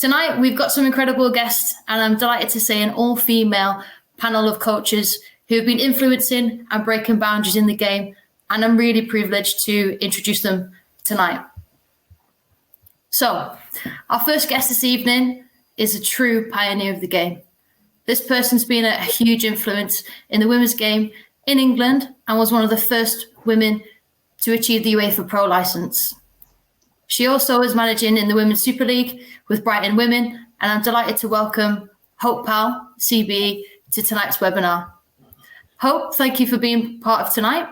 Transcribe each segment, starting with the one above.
Tonight, we've got some incredible guests, and I'm delighted to say an all-female panel of coaches who have been influencing and breaking boundaries in the game, and I'm really privileged to introduce them tonight. So, our first guest this evening is a true pioneer of the game. This person's been a huge influence in the women's game in England and was one of the first women to achieve the UEFA Pro licence. She also is managing in the Women's Super League with Brighton Women, and I'm delighted to welcome Hope Powell, CBE, to tonight's webinar. Hope, thank you for being part of tonight.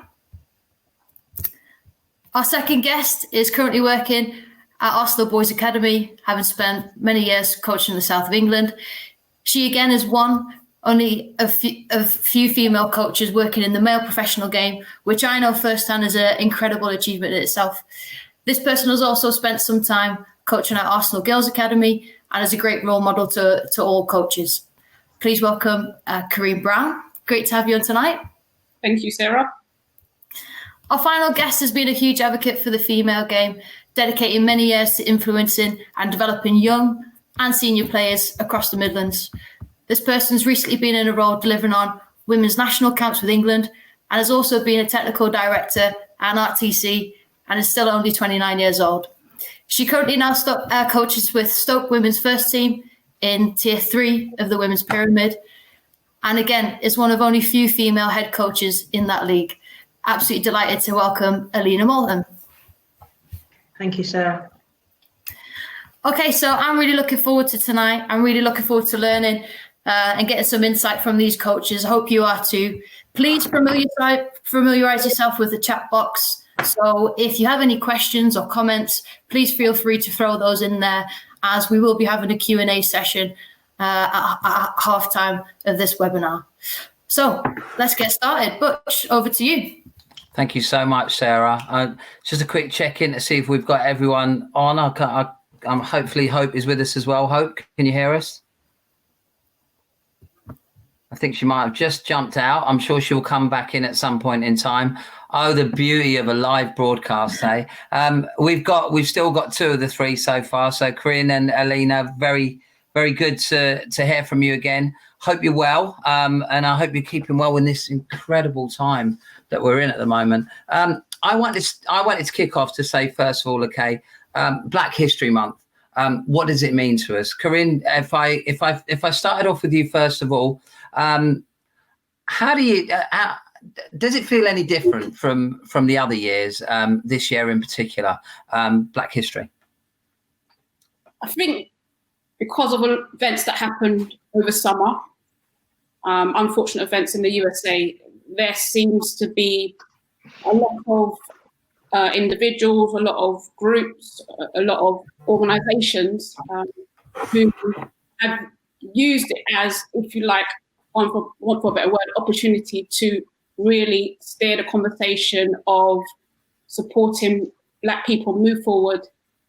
Our second guest is currently working at Arsenal Boys Academy, having spent many years coaching in the south of England. She again is one only of few female coaches working in the male professional game, which I know firsthand is an incredible achievement in itself. This person has also spent some time coaching at Arsenal Girls Academy and is a great role model to all coaches. Please welcome Coreen Brown. Great to have you on tonight. Thank you, Sarah. Our final guest has been a huge advocate for the female game, dedicating many years to influencing and developing young and senior players across the Midlands. This person's recently been in a role delivering on women's national camps with England and has also been a technical director at RTC and is still only 29 years old. She currently now coaches with Stoke Women's first team in Tier 3 of the Women's Pyramid, and again is one of only few female head coaches in that league. Absolutely delighted to welcome Alena Moulton. Thank you, Sarah. Okay, so I'm really looking forward to tonight. I'm really looking forward to learning and getting some insight from these coaches. I hope you are too. Please familiarise yourself with the chat box. So if you have any questions or comments, please feel free to throw those in there, as we will be having a Q&A session at halftime of this webinar. So let's get started. Butch, over to you. Thank you so much, Sarah. Just a quick check-in to see if we've got everyone on. Hopefully Hope is with us as well. Hope, can you hear us? I think she might have just jumped out. I'm sure she'll come back in at some point in time. Oh, the beauty of a live broadcast, eh? We've still got two of the three so far. So Coreen and Alena, very, very good to hear from you again. Hope you're well, and I hope you're keeping well in this incredible time that we're in at the moment. I wanted to kick off to say, first of all, okay, Black History Month. What does it mean to us, Coreen? If I started off with you first of all, how do you? Does it feel any different from the other years, this year in particular, Black History? I think because of events that happened over summer, unfortunate events in the USA, there seems to be a lot of individuals, a lot of groups, a lot of organisations who have used it as, if you like, want for a better word, opportunity to really steer the conversation of supporting Black people move forward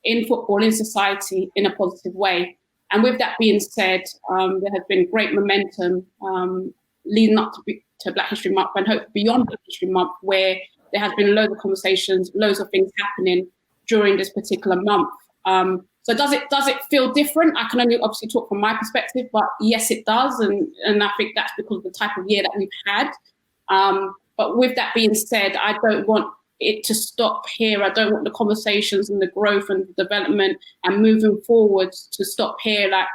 in football, in society, in a positive way. And with that being said, there has been great momentum leading up to Black History Month, and hope beyond Black History Month, where there has been loads of conversations, loads of things happening during this particular month. So does it feel different? I can only obviously talk from my perspective, but yes, it does. And I think that's because of the type of year that we've had. But with that being said, I don't want it to stop here. I don't want the conversations and the growth and the development and moving forward to stop here. Like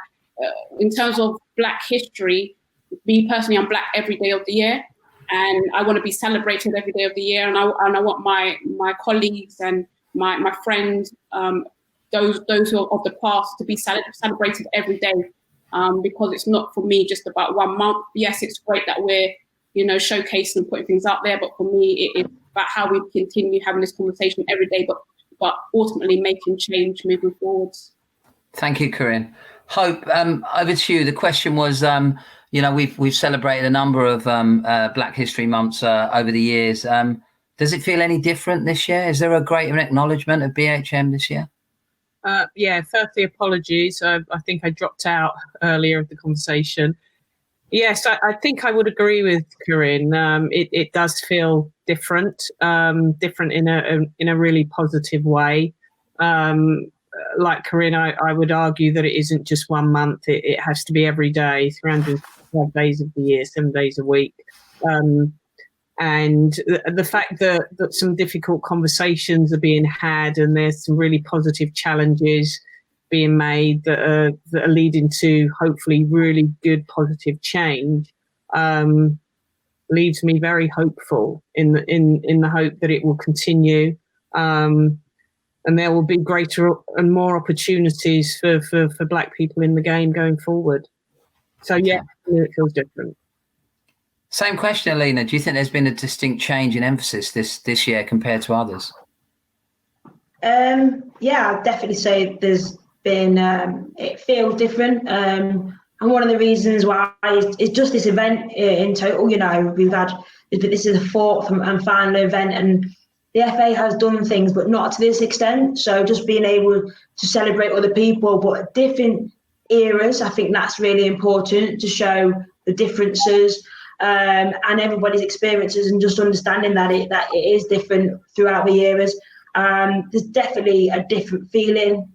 in terms of Black history, me personally, I'm Black every day of the year, and I want to be celebrated every day of the year. And I want my colleagues and my friends, those who are of the past, to be celebrated every day, because it's not for me just about 1 month. Yes, it's great that we're showcasing and putting things out there, but for me, it is about how we continue having this conversation every day, but ultimately making change moving forwards. Thank you, Coreen. Hope, over to you. The question was, we've celebrated a number of Black History Months over the years. Does it feel any different this year? Is there a greater acknowledgement of BHM this year? Firstly, apologies. I think I dropped out earlier of the conversation. Yes, I think I would agree with Coreen. It does feel different in a really positive way. like Coreen, I would argue that it isn't just 1 month. It has to be every day, 365 days of the year, 7 days a week. And the fact that some difficult conversations are being had and there's some really positive challenges being made that are leading to hopefully really good positive change leaves me very hopeful in the hope that it will continue. And there will be greater and more opportunities for Black people in the game going forward. So, yeah, it feels different. Same question, Alena. Do you think there's been a distinct change in emphasis this year compared to others? Yeah, I'd definitely say there's been, it feels different. And one of the reasons why is just this event in total. You know, this is the fourth and final event, and the FA has done things, but not to this extent. So just being able to celebrate other people, but different eras, I think that's really important to show the differences. And everybody's experiences, and just understanding that it is different throughout the eras. There's definitely a different feeling,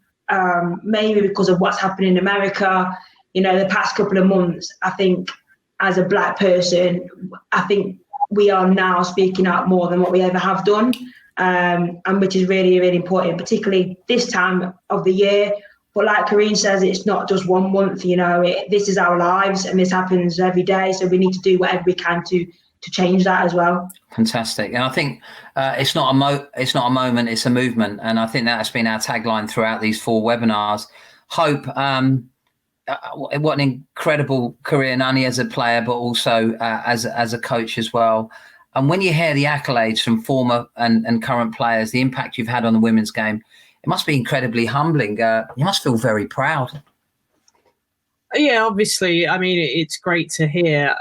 maybe because of what's happening in America. You know, the past couple of months, I think as a Black person, I think we are now speaking out more than what we ever have done, and which is really, really important, particularly this time of the year. But like Coreen says, it's not just 1 month, you know, this is our lives and this happens every day. So we need to do whatever we can to change that as well. Fantastic. And I think it's not a moment, it's a movement. And I think that has been our tagline throughout these 4 webinars. Hope, what an incredible career, not only as a player, but also as a coach as well. And when you hear the accolades from former and current players, the impact you've had on the women's game, it must be incredibly humbling. You must feel very proud. Yeah, obviously. I mean, it's great to hear.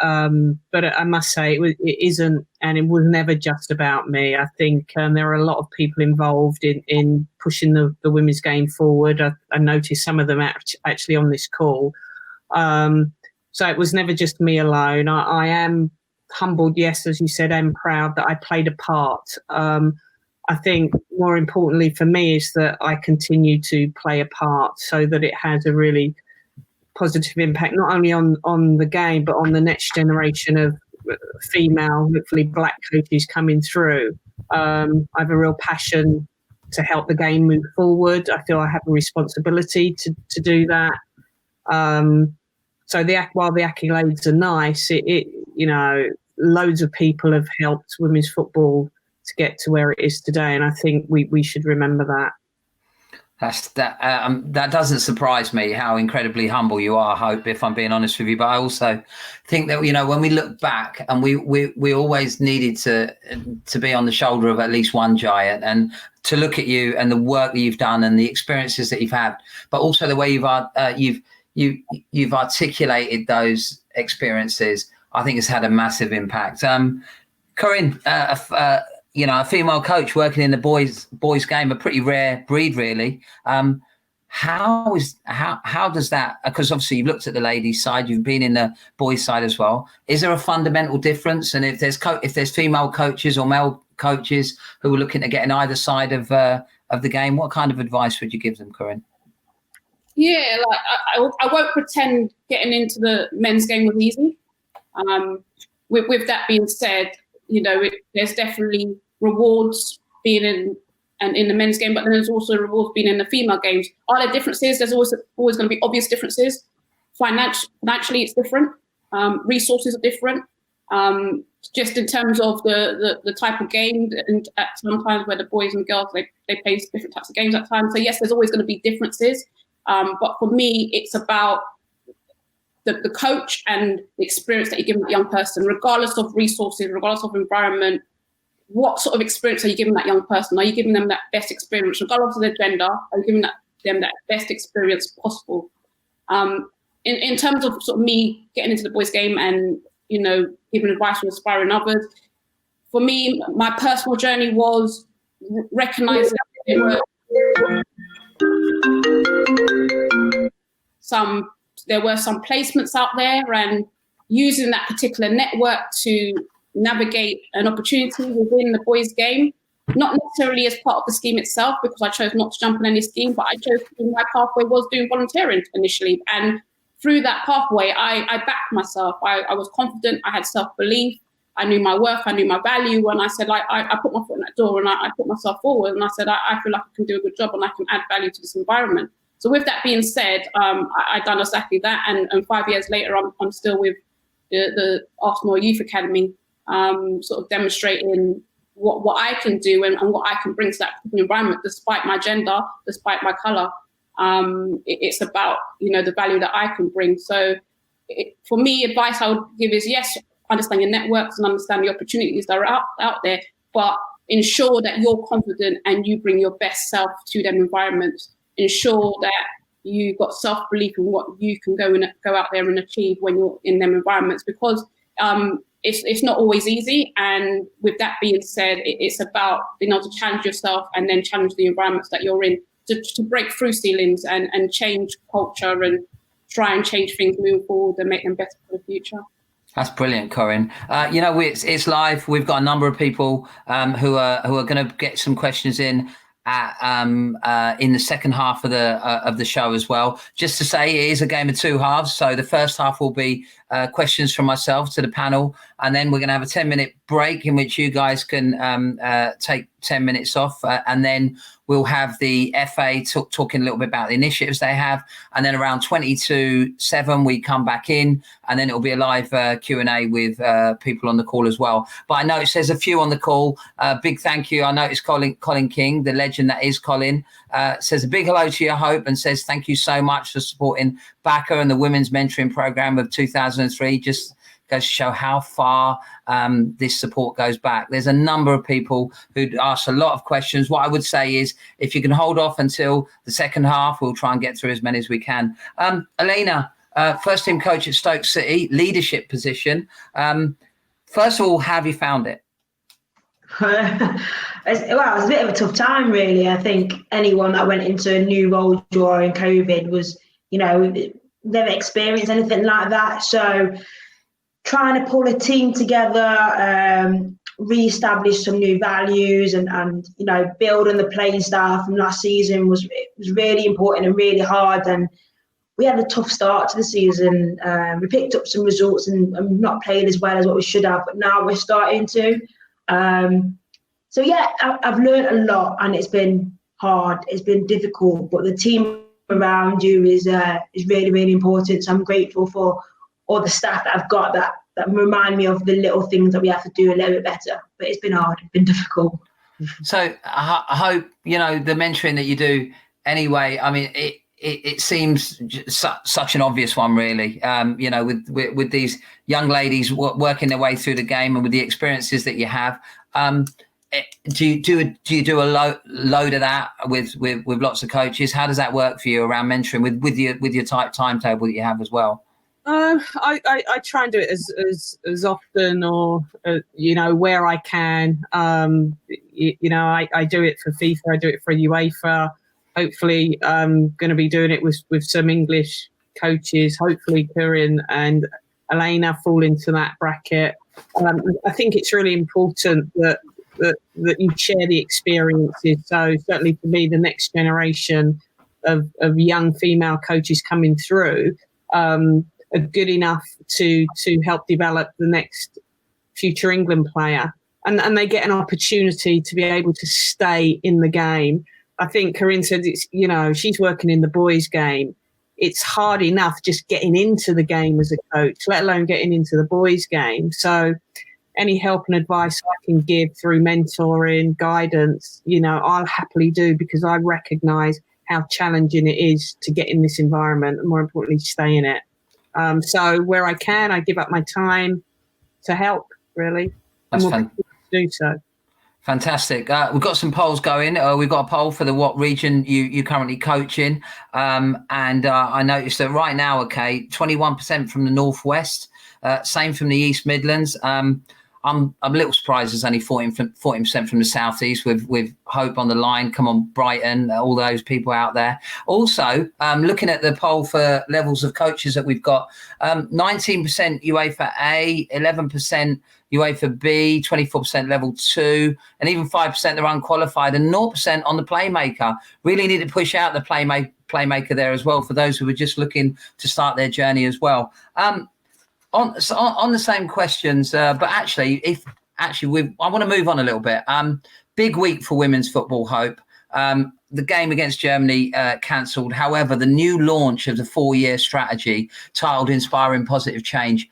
But I must say, it isn't, and it was never just about me. I think there are a lot of people involved in pushing the women's game forward. I noticed some of them actually on this call. So it was never just me alone. I am humbled, yes, as you said, and proud that I played a part. I think more importantly for me is that I continue to play a part so that it has a really positive impact, not only on the game, but on the next generation of female, hopefully Black coaches coming through. I have a real passion to help the game move forward. I feel I have a responsibility to do that. So while the accolades are nice, it you know, loads of people have helped women's football to get to where it is today, and I think we should remember that. That doesn't surprise me how incredibly humble you are, Hope, if I'm being honest with you. But I also think that, you know, when we look back, and we always needed to be on the shoulder of at least one giant, and to look at you and the work that you've done and the experiences that you've had, but also the way you've articulated those experiences, I think has had a massive impact. Coreen, you know, a female coach working in the boys game, a pretty rare breed, really. How does that? Because obviously you've looked at the ladies' side, you've been in the boys' side as well. Is there a fundamental difference? And if there's female coaches or male coaches who are looking to get in either side of the game, what kind of advice would you give them, Coreen? Yeah, like I won't pretend getting into the men's game was easy. With that being said, you know, there's definitely rewards being in the men's game, but then there's also rewards being in the female games. Are there differences? There's always going to be obvious differences. Financially, it's different. Resources are different. Just in terms of the type of game, and at sometimes where the boys and girls they play different types of games at times. So yes, there's always going to be differences. But for me, it's about the coach and the experience that you give a young person, regardless of resources, regardless of environment. What sort of experience are you giving that young person? Are you giving them that best experience, regardless of their gender? Are you giving them that best experience possible? In terms of sort of me getting into the boys' game and, you know, giving advice and inspiring others, for me, my personal journey was recognizing that there were some placements out there, and using that particular network to navigate an opportunity within the boys' game. not necessarily as part of the scheme itself, because I chose not to jump in any scheme, but I chose my pathway was doing volunteering initially. And through that pathway, I backed myself. I was confident. I had self-belief. I knew my worth. I knew my value. And I said, I put my foot in that door and I put myself forward. And I said, I feel like I can do a good job and I can add value to this environment. So with that being said, I done exactly that. And 5 years later, I'm still with the Arsenal Youth Academy, sort of demonstrating what I can do and what I can bring to that environment, despite my gender, despite my colour. It's about, the value that I can bring. So for me, advice I would give is, yes, understand your networks and understand the opportunities that are out there, but ensure that you're confident and you bring your best self to them environments. Ensure that you've got self-belief in what you can go out there and achieve when you're in them environments, because it's not always easy. And with that being said, it's about being able to challenge yourself and then challenge the environments that you're in to break through ceilings and change culture and try and change things moving forward and make them better for the future. That's brilliant, Coreen. It's live. We've got a number of people who are going to get some questions in the second half of the show as well. Just to say, it is a game of two halves. So the first half will be questions from myself to the panel, and then we're going to have a 10-minute break in which you guys can take 10 minutes off, and then we'll have the FA talking a little bit about the initiatives they have, and then around 20-7 we come back in, and then it'll be a live Q&A with people on the call as well. But I notice there's a few on the call. Big thank you. I noticed Colin King, the legend that is Colin, says a big hello to you, Hope, and says thank you so much for supporting BACA and the Women's Mentoring Programme of 2003. Just goes to show how far this support goes back. There's a number of people who'd asked a lot of questions. What I would say is, if you can hold off until the second half, we'll try and get through as many as we can. Alena, first team coach at Stoke City, leadership position. First of all, how have you found it? Well, it was a bit of a tough time, really. I think anyone that went into a new role during COVID was, never experienced anything like that. So trying to pull a team together, re-establish some new values and build on the playing style from last season was really important and really hard. And we had a tough start to the season. We picked up some results and not played as well as what we should have, but now we're starting to. So yeah, I've learned a lot, and it's been hard. It's been difficult, but the team around you is really, really important. So I'm grateful for all the staff that I've got that remind me of the little things that we have to do a little bit better. But it's been hard. It's been difficult. So I hope, the mentoring that you do anyway, I mean, it seems such an obvious one, really, with these young ladies working their way through the game and with the experiences that you have. Do you do a load of that with lots of coaches? How does that work for you around mentoring with your tight timetable that you have as well? I try and do it as often or where I can. I do it for FIFA. I do it for UEFA. Hopefully, I'm going to be doing it with some English coaches. Hopefully, Coreen and Alena fall into that bracket. I think it's really important that you share the experiences. So certainly for me, the next generation of young female coaches coming through are good enough to help develop the next future England player. And they get an opportunity to be able to stay in the game. I think Coreen said she's working in the boys' game. It's hard enough just getting into the game as a coach, let alone getting into the boys' game. So any help and advice I can give through mentoring, guidance, I'll happily do, because I recognise how challenging it is to get in this environment and, more importantly, stay in it. So where I can, I give up my time to help, really. That's and we'll continue to do so. Fantastic. We've got some polls going. We've got a poll for what region you currently coach in. And I noticed that right now, 21% from the Northwest, same from the East Midlands. I'm a little surprised there's only 40% from the southeast with Hope on the line. Come on, Brighton, all those people out there. Also, looking at the poll for levels of coaches that we've got, 19% UEFA A, 11% UEFA B, 24% level 2, and even 5% are unqualified, and 0% on the playmaker. Really need to push out the playmaker there as well for those who are just looking to start their journey as well. On the same questions, but actually, I want to move on a little bit. Big week for women's football, Hope. The game against Germany cancelled. However, the new launch of the 4-year strategy titled Inspiring Positive Change,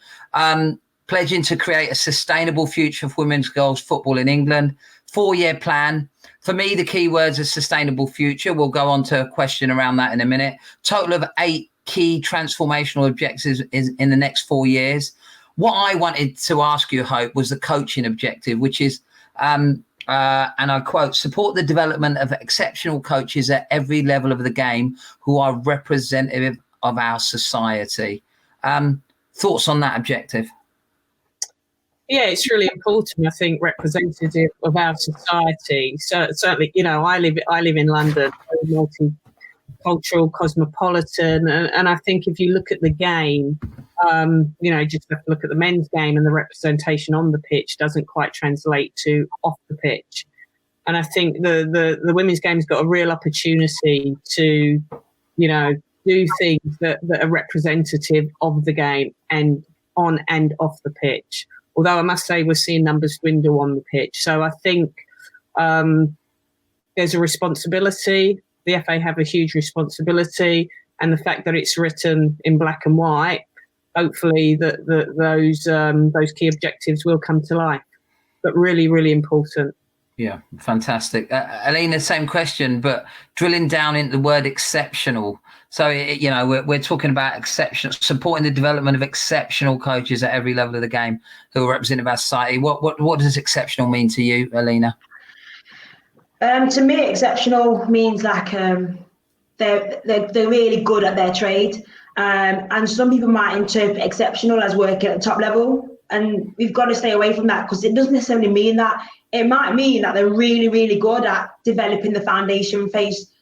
pledging to create a sustainable future for women's girls football in England. 4-year plan. For me, the key words are sustainable future. We'll go on to a question around that in a minute. Total of 8 key transformational objectives in the next 4 years. What I wanted to ask you, Hope, was the coaching objective, which is, and I quote, support the development of exceptional coaches at every level of the game who are representative of our society. Thoughts on that objective? Yeah, it's really important, I think, representative of our society. So certainly, I live in London, very multicultural, cosmopolitan, and I think if you look at the game, just have to look at the men's game, and the representation on the pitch doesn't quite translate to off the pitch. And I think the women's game's got a real opportunity to, do things that are representative of the game and on and off the pitch. Although I must say we're seeing numbers dwindle on the pitch. So I think there's a responsibility. The FA have a huge responsibility. And the fact that it's written in black and white, hopefully those key objectives will come to life. But really, really important. Yeah, fantastic. Alena, same question, but drilling down into the word exceptional. So, we're talking about exceptional, supporting the development of exceptional coaches at every level of the game who are representing our society. What does exceptional mean to you, Alena? To me, exceptional means like they're really good at their trade. And some people might interpret exceptional as working at the top level. And we've got to stay away from that, because it doesn't necessarily mean that. It might mean that they're really, really good at developing the foundation phase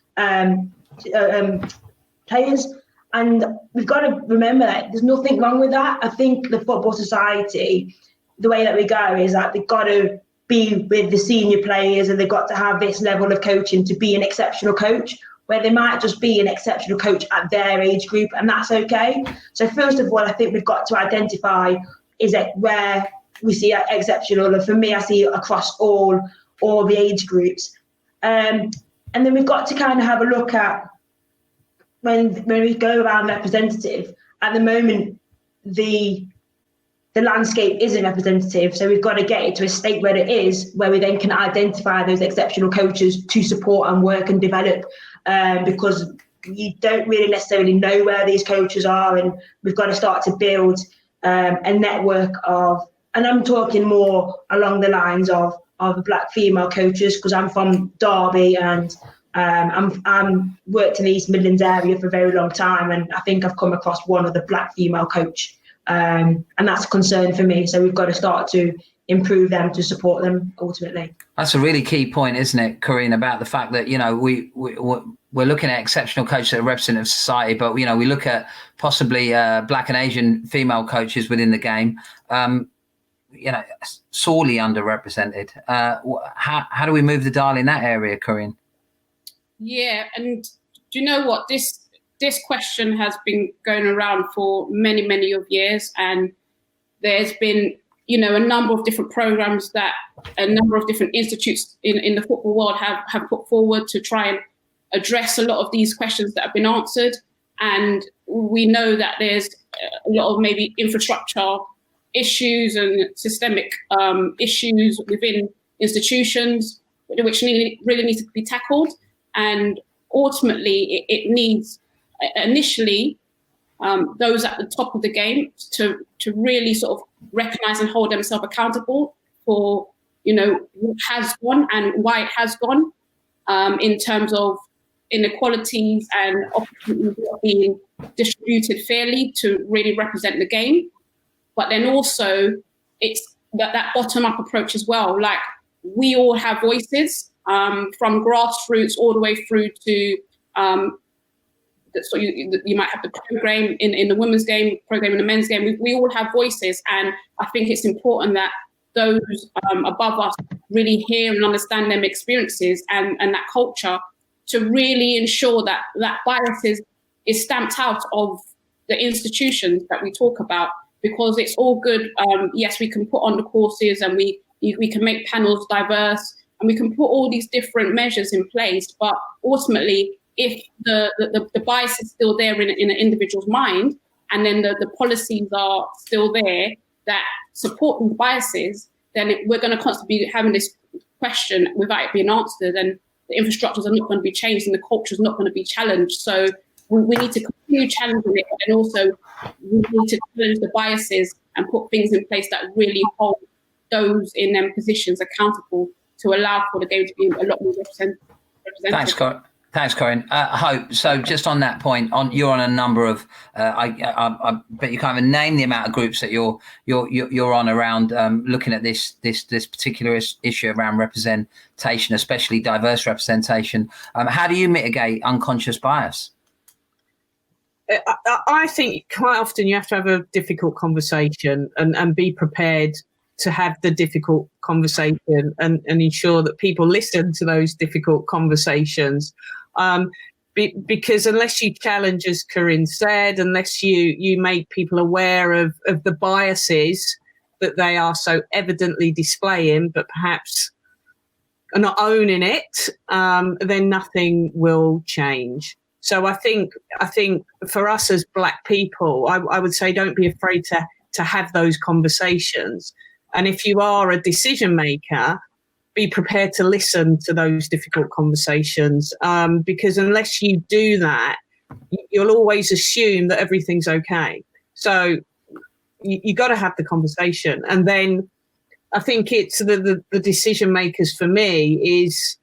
players. And we've got to remember that there's nothing wrong with that. I think the Football Society, the way that we go is that they've got to be with the senior players, and they've got to have this level of coaching to be an exceptional coach, where they might just be an exceptional coach at their age group, and that's okay. So first of all, I think we've got to identify is it where we see exceptional, and for me, I see it across all the age groups. And then we've got to kind of have a look at when we go around representative. At the moment, the landscape isn't representative, so we've got to get it to a state where it is, where we then can identify those exceptional coaches to support and work and develop, because you don't really necessarily know where these coaches are, and we've got to start to build a network of, and I'm talking more along the lines of black female coaches, because I'm from Derby, and I'm worked in the East Midlands area for a very long time, and I think I've come across one other black female coach, and that's a concern for me. So we've got to start to improve them, to support them ultimately. That's a really key point, isn't it, Coreen, about the fact that, we're looking at exceptional coaches that are representative of society, but, we look at possibly black and Asian female coaches within the game, sorely underrepresented. How do we move the dial in that area, Coreen? Yeah, and do you know what? This question has been going around for many, many of years, and there's been, a number of different programs that a number of different institutes in the football world have put forward to try and address a lot of these questions that have been answered. And we know that there's a lot of maybe infrastructure issues and systemic issues within institutions, which really need to be tackled. And ultimately, it needs initially those at the top of the game to really sort of recognise and hold themselves accountable for what has gone and why it has gone, in terms of inequalities and opportunities being distributed fairly to really represent the game. But then also, it's that bottom-up approach as well. Like, we all have voices, from grassroots all the way through to so you might have the program in the women's game, program in the men's game. We all have voices, and I think it's important that those above us really hear and understand them experiences and that culture, to really ensure that bias is stamped out of the institutions that we talk about. Because it's all good. Yes, we can put on the courses, and we can make panels diverse, and we can put all these different measures in place. But ultimately, if the bias is still there in an individual's mind, and then the policies are still there that support these biases, then we're going to constantly be having this question without it being answered, and the infrastructures are not going to be changed, and the culture is not going to be challenged. So we need to continue challenging it, and also we need to challenge the biases and put things in place that really hold those in them positions accountable, to allow for the game to be a lot more representative. Thanks, Coreen. Hope. So just on that point, you're on a number of. I bet you can't even name the amount of groups that you're on around looking at this particular issue around representation, especially diverse representation. How do you mitigate unconscious bias? I think quite often you have to have a difficult conversation and be prepared to have the difficult conversation and ensure that people listen to those difficult conversations. Because unless you challenge, as Coreen said, unless you make people aware of the biases that they are so evidently displaying, but perhaps are not owning it, then nothing will change. So I think for us as Black people, I would say don't be afraid to have those conversations. And if you are a decision maker, be prepared to listen to those difficult conversations, because unless you do that, you'll always assume that everything's okay. So you got to have the conversation. And then I think it's the decision makers for me is,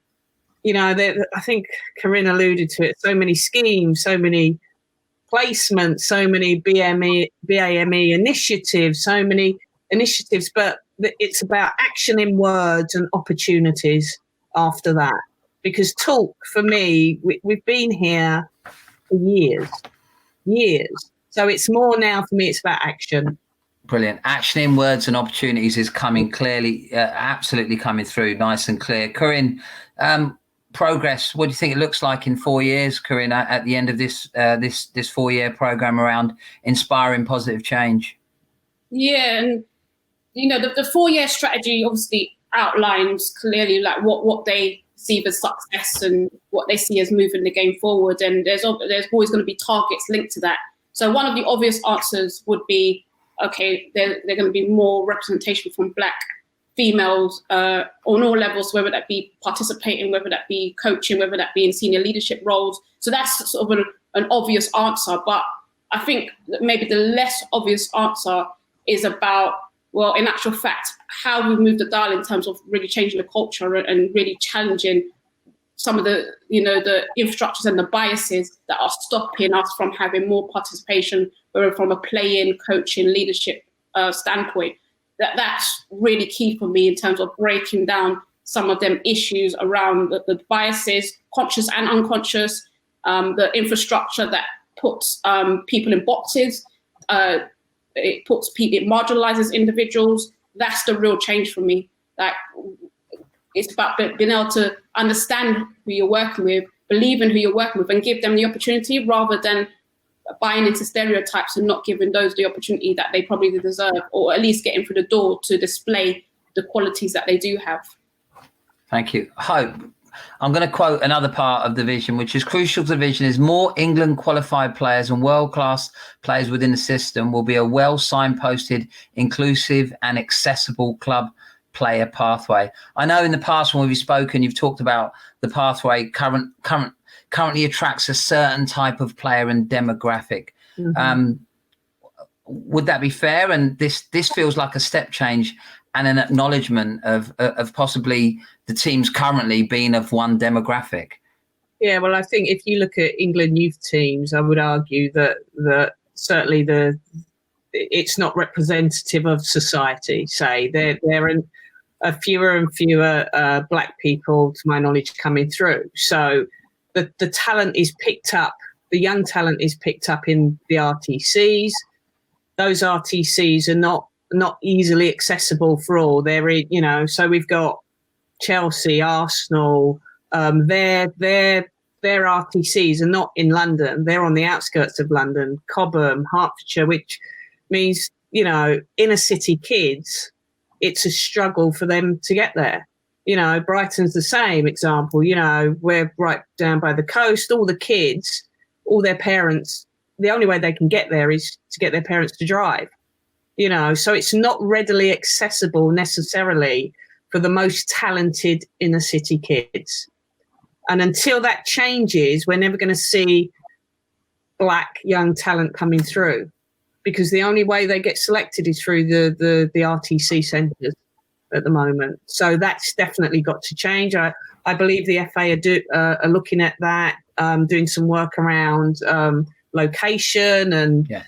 I think Coreen alluded to it, so many schemes, so many placements, so many BAME initiatives, so many initiatives, but it's about action in words and opportunities after that. Because talk, for me, we've been here for years. So it's more now for me, it's about action. Brilliant. Action in words and opportunities is coming clearly, absolutely coming through nice and clear. Coreen, progress, what do you think it looks like in 4 years, Coreen, at the end of this 4-year program around inspiring positive change? Yeah, and the 4-year strategy obviously outlines clearly like what they see as success and what they see as moving the game forward, and there's always going to be targets linked to that. So one of the obvious answers would be, okay, they're going to be more representation from Black females on all levels, whether that be participating, whether that be coaching, whether that be in senior leadership roles. So that's sort of an obvious answer. But I think that maybe the less obvious answer is about, well, in actual fact, how we move the dial in terms of really changing the culture and really challenging some of the, the infrastructures and the biases that are stopping us from having more participation, whether from a play-in, coaching, leadership standpoint. That's really key for me in terms of breaking down some of them issues around the biases, conscious and unconscious, the infrastructure that puts people in boxes, it marginalizes individuals. That's the real change for me. Like, it's about being able to understand who you're working with, believe in who you're working with, and give them the opportunity rather than buying into stereotypes and not giving those the opportunity that they probably deserve, or at least getting through the door to display the qualities that they do have. Thank you. Hope, I'm going to quote another part of the vision, which is crucial to the vision is more England qualified players and world-class players within the system will be a well signposted, inclusive and accessible club player pathway. I know in the past when we've spoken, you've talked about the pathway currently attracts a certain type of player and demographic. Mm-hmm. Would that be fair? And this feels like a step change and an acknowledgement of possibly the teams currently being of one demographic. Yeah, well, I think if you look at England youth teams, I would argue that certainly the it's not representative of society. Say there are fewer and fewer black people, to my knowledge, coming through. So the talent is picked up. The young talent is picked up in the RTCs. Those RTCs are not easily accessible for all. So we've got Chelsea, Arsenal. Their RTCs are not in London. They're on the outskirts of London, Cobham, Hertfordshire, which means, inner city kids, it's a struggle for them to get there. Brighton's the same example. We're right down by the coast. All the kids, all their parents, the only way they can get there is to get their parents to drive. So it's not readily accessible necessarily for the most talented inner city kids. And until that changes, we're never going to see black young talent coming through, because the only way they get selected is through the RTC centres at the moment. So that's definitely got to change. I believe the FA are looking at that, doing some work around location and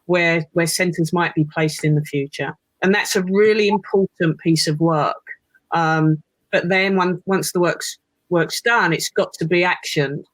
where centres might be placed in the future. And that's a really important piece of work. But then once the work's done, it's got to be actioned.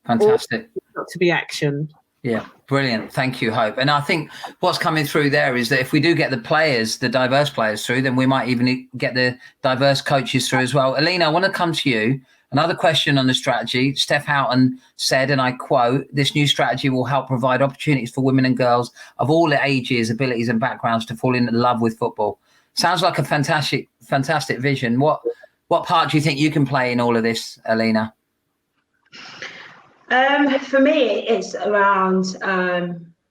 Fantastic. It's got to be actioned. Yeah, brilliant. Thank you, Hope. And I think what's coming through there is that if we do get the players, the diverse players through, then we might even get the diverse coaches through as well. Alena, I want to come to you. Another question on the strategy. Steph Houghton said, and I quote, "This new strategy will help provide opportunities for women and girls of all ages, abilities and backgrounds to fall in love with football." Sounds like a fantastic vision. What part do you think you can play in all of this, Alena? For me, it's around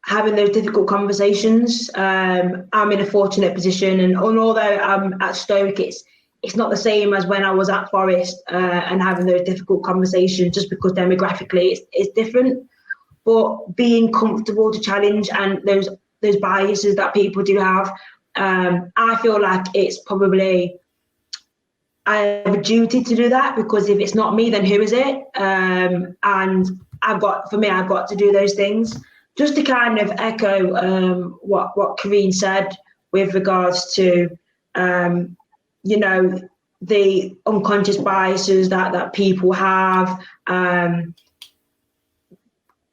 having those difficult conversations. I'm in a fortunate position, and although I'm at Stoke, it's not the same as when I was at Forest and having those difficult conversations, just because demographically it's different. But being comfortable to challenge and those biases that people do have, I feel like it's probably I have a duty to do that, because if it's not me, then who is it? And I've got to do those things. Just to kind of echo what Coreen said with regards to the unconscious biases that people have.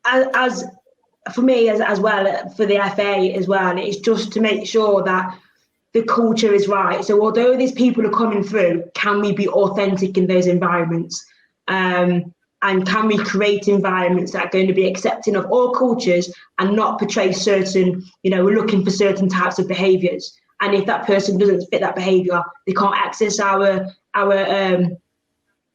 As for me as well, for the FA as well, it's just to make sure that the culture is right. So although these people are coming through, can we be authentic in those environments? And can we create environments that are going to be accepting of all cultures and not portray certain, we're looking for certain types of behaviours. And if that person doesn't fit that behaviour, they can't access our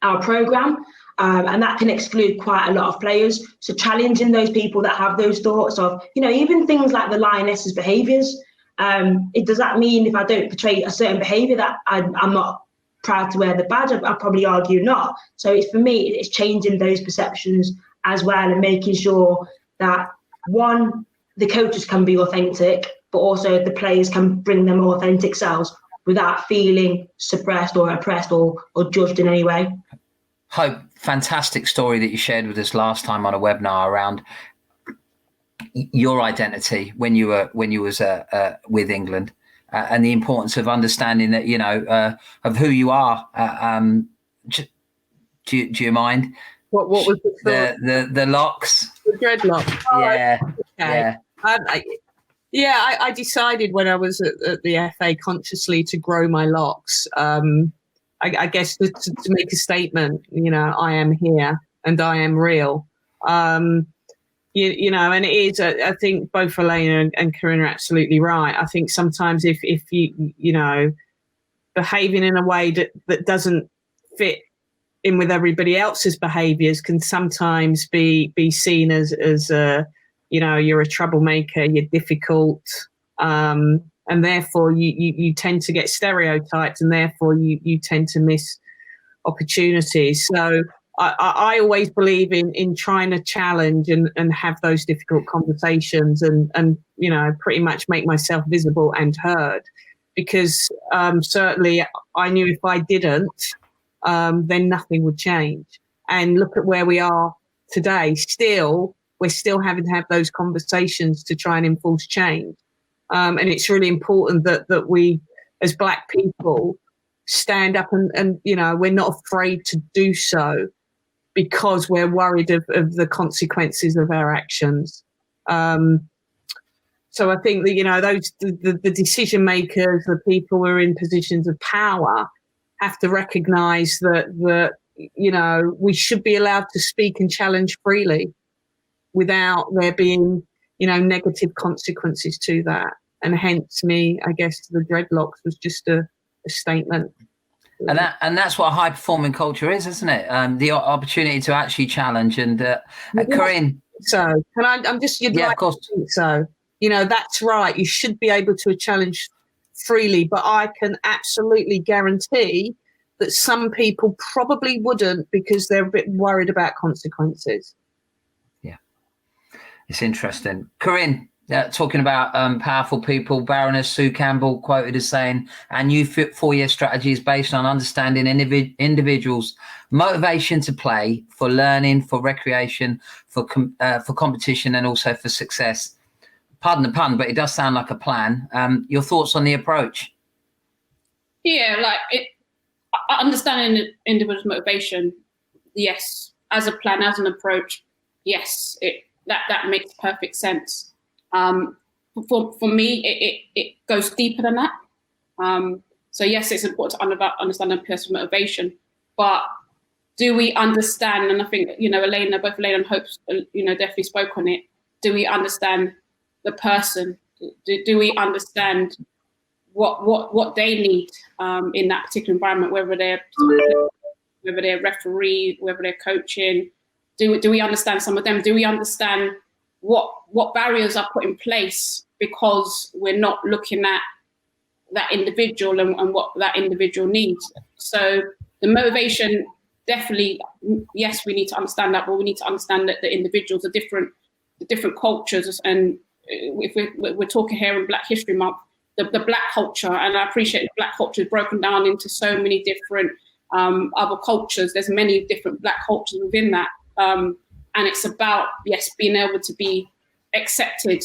programme. And that can exclude quite a lot of players. So challenging those people that have those thoughts of, even things like the lioness's behaviours. Does that mean if I don't portray a certain behaviour that I'm not proud to wear the badge? I'd probably argue not. So for me, it's changing those perceptions as well, and making sure that, one, the coaches can be authentic, but also the players can bring their more authentic selves without feeling suppressed or oppressed or judged in any way. Hope, fantastic story that you shared with us last time on a webinar around your identity when you was with England, and the importance of understanding that of who you are. Do you mind? What was the locks? The dreadlocks. Yeah. Yeah. I decided when I was at the FA consciously to grow my locks. I guess to make a statement. I am here and I am real. And it is. I think both Alena and Coreen are absolutely right. I think sometimes if you behaving in a way that doesn't fit in with everybody else's behaviours can sometimes be seen as you're a troublemaker, you're difficult, and therefore you tend to get stereotyped, and therefore you tend to miss opportunities. So I always believe in trying to challenge and have those difficult conversations and pretty much make myself visible and heard, because certainly I knew if I didn't, then nothing would change. And look at where we are today, still we're still having to have those conversations to try and enforce change. And it's really important that we, as Black people, stand up and we're not afraid to do so because we're worried of the consequences of our actions. So I think that, the decision makers, the people who are in positions of power, have to recognise that we should be allowed to speak and challenge freely without there being, negative consequences to that. And hence I guess, the dreadlocks was just a statement. And that's what a high performing culture is, isn't it? The opportunity to actually challenge. And Coreen. So I'm just, you'd like of course. to think so. That's right. You should be able to challenge freely, but I can absolutely guarantee that some people probably wouldn't because they're a bit worried about consequences. Yeah, it's interesting. Coreen, talking about powerful people, Baroness Sue Campbell quoted as saying, our new 4-year strategy is based on understanding individuals' motivation to play, for learning, for recreation, for competition, and also for success. Pardon the pun, but it does sound like a plan. Your thoughts on the approach? Yeah, understanding individual's motivation, yes. As a plan, as an approach, yes. That makes perfect sense. For me, it goes deeper than that. So yes, it's important to understand a person's motivation, but do we understand? And I think both Alena and Hope, definitely spoke on it. Do we understand the person? Do we understand what they need in that particular environment, whether they're referee, whether they're coaching? Do we understand some of them? Do we understand what barriers are put in place because we're not looking at that individual and what that individual needs? So the motivation, definitely, yes, we need to understand that, but we need to understand that the individuals are different, the different cultures. And if we're talking here in Black History Month, the Black culture, and I appreciate the Black culture is broken down into so many different other cultures. There's many different Black cultures within that. And it's about, yes, being able to be accepted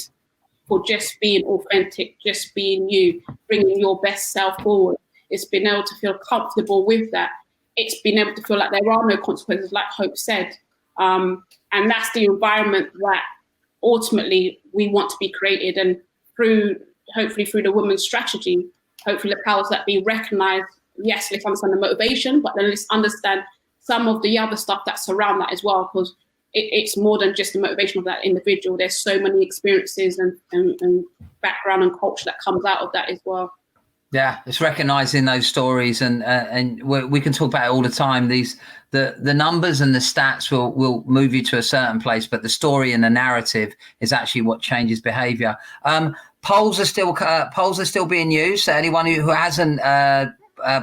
for just being authentic, just being you, bringing your best self forward. It's being able to feel comfortable with that. It's being able to feel like there are no consequences, like Hope said. And that's the environment that ultimately we want to be created. And hopefully through the women's strategy, hopefully the powers that be recognise, yes, let's understand the motivation, but then let's understand some of the other stuff that surround that as well, because it's more than just the motivation of that individual. There's so many experiences and background and culture that comes out of that as well. Yeah, it's recognising those stories, and we can talk about it all the time. The numbers and the stats will move you to a certain place, but the story and the narrative is actually what changes behaviour. Polls are still being used. So anyone who hasn't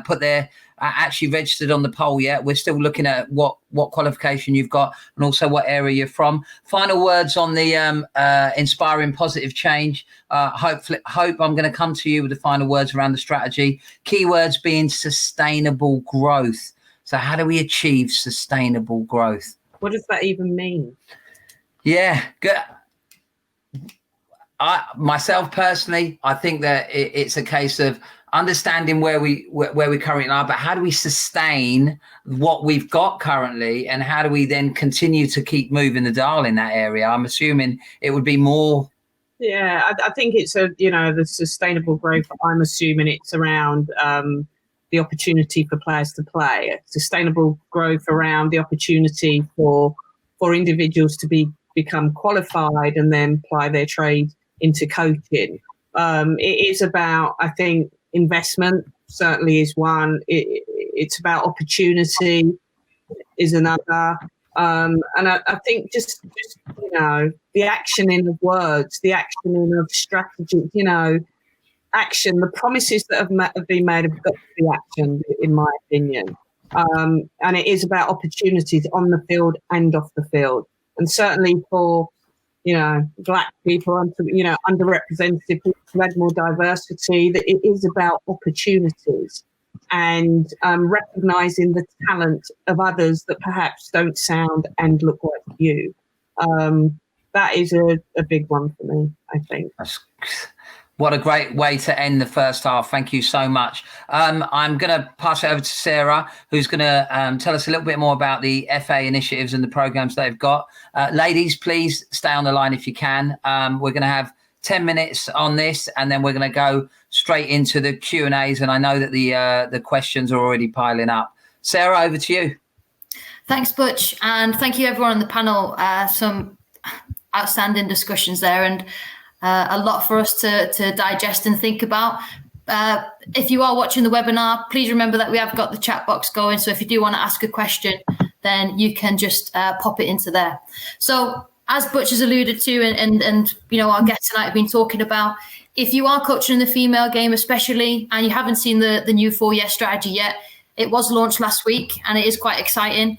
put their actually registered on the poll yet, we're still looking at what qualification you've got and also what area you're from. Final words on the inspiring positive change. Hope I'm going to come to you with the final words around the strategy. Keywords being sustainable growth. So how do we achieve sustainable growth? What does that even mean? Yeah, good. Myself personally, I think that it's a case of understanding where we currently are, but how do we sustain what we've got currently, and how do we then continue to keep moving the dial in that area? I'm assuming it would be more. Yeah, I think it's the sustainable growth. I'm assuming it's around the opportunity for players to play, sustainable growth around the opportunity for individuals to become qualified and then apply their trade into coaching. It is about, I think, investment certainly is one. It's about opportunity is another. And I think just the actioning of words, the actioning of strategy, action, the promises that have been made have got to be actioned, in my opinion. And it is about opportunities on the field and off the field. And certainly for Black people, underrepresented people, to add more diversity, that it is about opportunities and recognising the talent of others that perhaps don't sound and look like you. that is a big one for me, I think. What a great way to end the first half. Thank you so much. I'm going to pass it over to Sarah, who's going to tell us a little bit more about the FA initiatives and the programs they've got. Ladies, please stay on the line if you can. We're going to have 10 minutes on this, and then we're going to go straight into the Q&As. And I know that the questions are already piling up. Sarah, over to you. Thanks, Butch. And thank you, everyone on the panel. Some outstanding discussions there, and a lot for us to digest and think about. If you are watching the webinar, please remember that we have got the chat box going. So if you do want to ask a question, then you can just pop it into there. So as Butch has alluded to, and you know, our guests tonight have been talking about, if you are coaching in the female game especially, and you haven't seen the new 4-year strategy yet, it was launched last week and it is quite exciting.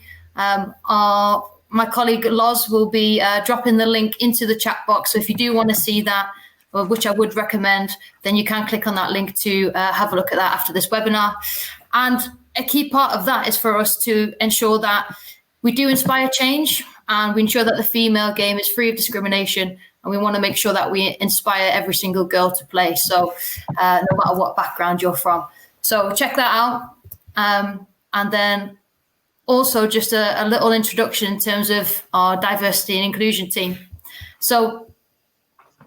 My colleague Loz will be dropping the link into the chat box. So if you do want to see that, which I would recommend, then you can click on that link to have a look at that after this webinar. And a key part of that is for us to ensure that we do inspire change, and we ensure that the female game is free of discrimination, and we want to make sure that we inspire every single girl to play. So no matter what background you're from. So check that out. And then also just a little introduction in terms of our diversity and inclusion team. So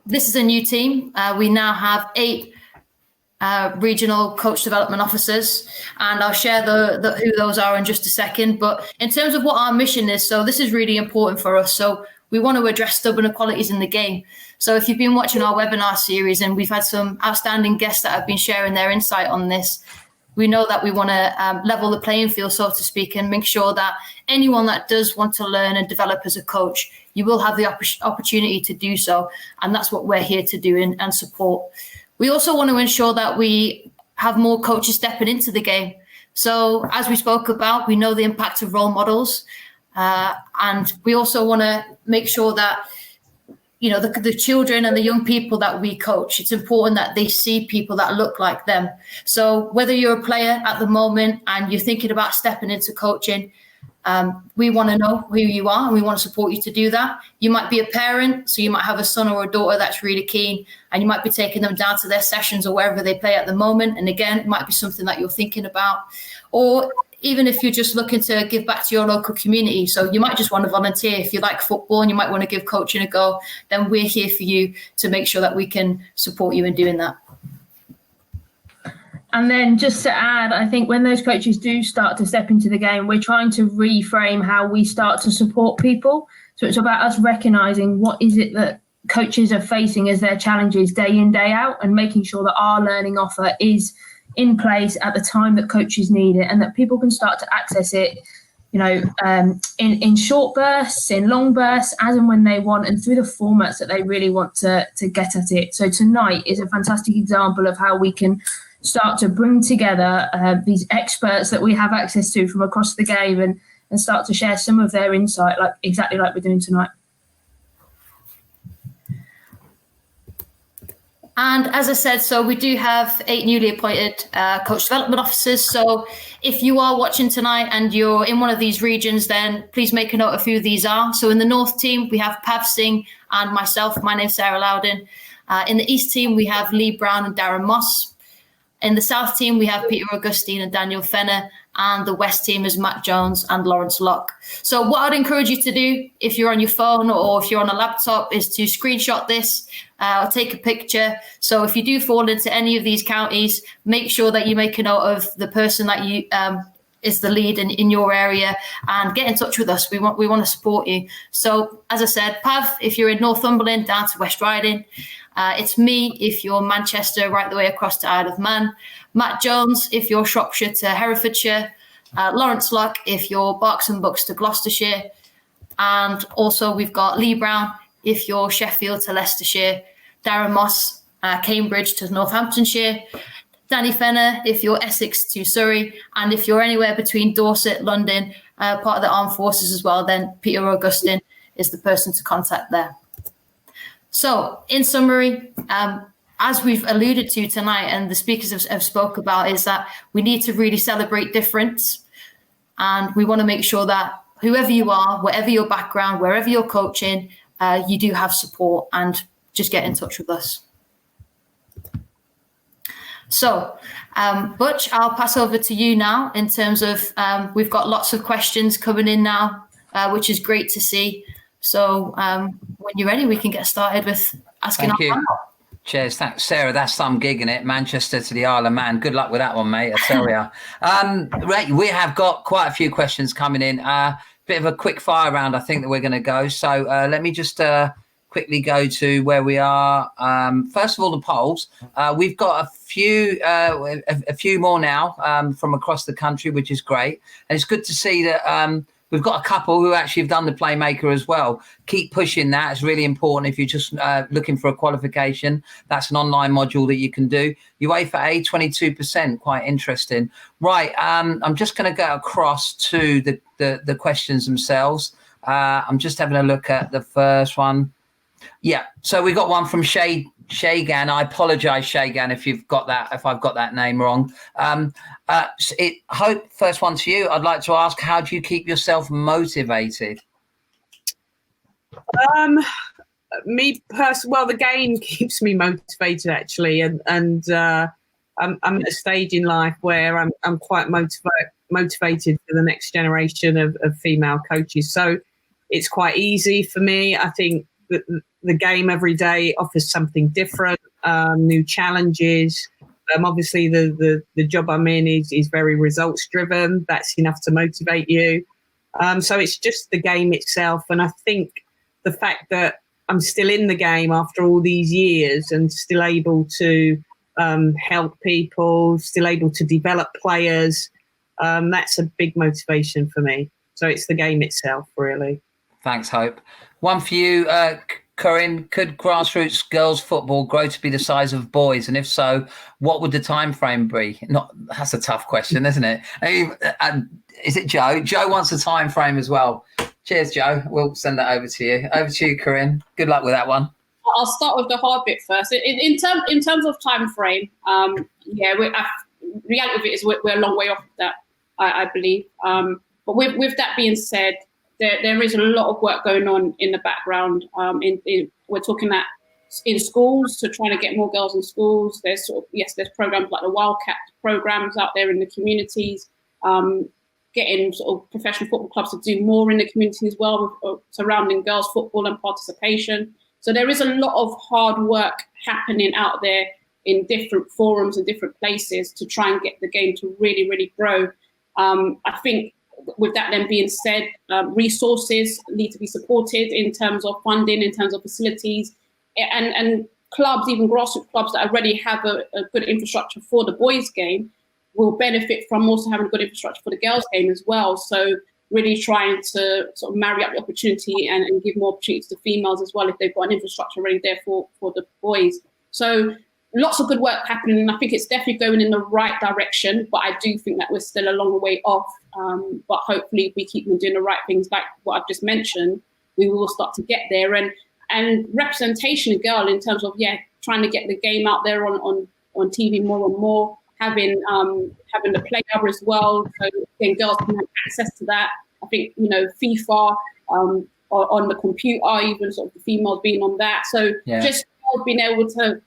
this is a new team. We now have 8 regional coach development officers, and I'll share who those are in just a second. But in terms of what our mission is, so this is really important for us. So we want to address stubborn inequalities in the game. So if you've been watching our webinar series, and we've had some outstanding guests that have been sharing their insight on this, we know that we want to level the playing field, so to speak, and make sure that anyone that does want to learn and develop as a coach, you will have the opportunity to do so. And that's what we're here to do and support. We also want to ensure that we have more coaches stepping into the game. So as we spoke about, we know the impact of role models. And we also want to make sure that, you know, the children and the young people that we coach, it's important that they see people that look like them. So whether you're a player at the moment and you're thinking about stepping into coaching, we want to know who you are, and we want to support you to do that. You might be a parent, so you might have a son or a daughter that's really keen, and you might be taking them down to their sessions or wherever they play at the moment. And again, it might be something that you're thinking about. Or even if you're just looking to give back to your local community. So you might just want to volunteer. If you like football and you might want to give coaching a go, then we're here for you to make sure that we can support you in doing that. And then just to add, I think when those coaches do start to step into the game, we're trying to reframe how we start to support people. So it's about us recognising what is it that coaches are facing as their challenges day in, day out, and making sure that our learning offer is in place at the time that coaches need it, and that people can start to access it, you know, in short bursts, in long bursts, as and when they want, and through the formats that they really want to get at it. So tonight is a fantastic example of how we can start to bring together these experts that we have access to from across the game, and start to share some of their insight, exactly like we're doing tonight. And as I said, so we do have 8 newly appointed coach development officers. So if you are watching tonight and you're in one of these regions, then please make a note of who these are. So in the North team, we have Pav Singh and myself. My name's Sarah Loudon. In the East team, we have Lee Brown and Darren Moss. In the South team, we have Peter Augustine and Daniel Fenner. And the West team is Matt Jones and Lawrence Locke. So what I'd encourage you to do, if you're on your phone or if you're on a laptop, is to screenshot this or take a picture. So if you do fall into any of these counties, make sure that you make a note of the person that you is the lead in your area, and get in touch with us. We want to support you. So as I said, Pav, if you're in Northumberland down to West Riding, it's me if you're Manchester right the way across to Isle of Man. Matt Jones if you're Shropshire to Herefordshire. Lawrence Locke if you're Berks and Bucks to Gloucestershire. And also we've got Lee Brown if you're Sheffield to Leicestershire. Darren Moss, Cambridge to Northamptonshire. Danny Fenner if you're Essex to Surrey. And if you're anywhere between Dorset, London, part of the armed forces as well, then Peter Augustine is the person to contact there. So in summary, as we've alluded to tonight and the speakers have spoke about, is that we need to really celebrate difference. And we want to make sure that whoever you are, whatever your background, wherever you're coaching, you do have support, and just get in touch with us. So, Butch, I'll pass over to you now in terms of, we've got lots of questions coming in now, which is great to see. So when you're ready, we can get started with asking. Thank you. Cheers. Thanks, Sarah. That's some gig in it. Manchester to the Isle of Man. Good luck with that one, mate. I tell you. Right, we have got quite a few questions coming in. Bit of a quick fire round, I think, that we're going to go. So let me just quickly go to where we are. First of all, the polls. We've got a few more now from across the country, which is great. And it's good to see that we've got a couple who actually have done the Playmaker as well. Keep pushing that. It's really important if you're just looking for a qualification. That's an online module that you can do. UEFA A, 22%. Quite interesting. Right. I'm just going to go across to the questions themselves. I'm just having a look at the first one. Yeah. So we got one from Shagan. I apologise, Shagan, if I've got that name wrong. Hope, first one to you. I'd like to ask, how do you keep yourself motivated? Well, the game keeps me motivated, actually, and I'm at a stage in life where I'm quite motivated for the next generation of female coaches. So it's quite easy for me. I think that the game every day offers something different, new challenges. Obviously, the job I'm in is very results driven. That's enough to motivate you. So it's just the game itself. And I think the fact that I'm still in the game after all these years and still able to help people, still able to develop players, that's a big motivation for me. So it's the game itself, really. Thanks, Hope. One for you, Coreen. Could grassroots girls football grow to be the size of boys? And if so, what would the time frame be? That's a tough question, isn't it? Is it Joe? Joe wants a time frame as well. Cheers, Joe. We'll send that over to you. Over to you, Coreen. Good luck with that one. I'll start with the hard bit first. In terms of time frame, reality of it is we're a long way off that, I believe. But with that being said, there is a lot of work going on in the background. We're talking that in schools, so trying to get more girls in schools. There's programs like the Wildcat programs out there in the communities, getting sort of professional football clubs to do more in the community as well, surrounding girls football and participation. So there is a lot of hard work happening out there in different forums and different places to try and get the game to really, really grow. I think with that then being said, resources need to be supported in terms of funding, in terms of facilities, and clubs, even grassroots clubs that already have a good infrastructure for the boys' game will benefit from also having a good infrastructure for the girls' game as well. So really trying to sort of marry up the opportunity and give more opportunities to females as well if they've got an infrastructure already there for the boys. So lots of good work happening, and I think it's definitely going in the right direction, but I do think that we're still a long way off. But hopefully if we keep doing the right things like what I've just mentioned, we will start to get there. And representation of girl in terms of, trying to get the game out there on TV more and more, having the play cover as well, so again, girls can have access to that. I think, FIFA on the computer, even sort of the females being on that. So just being able to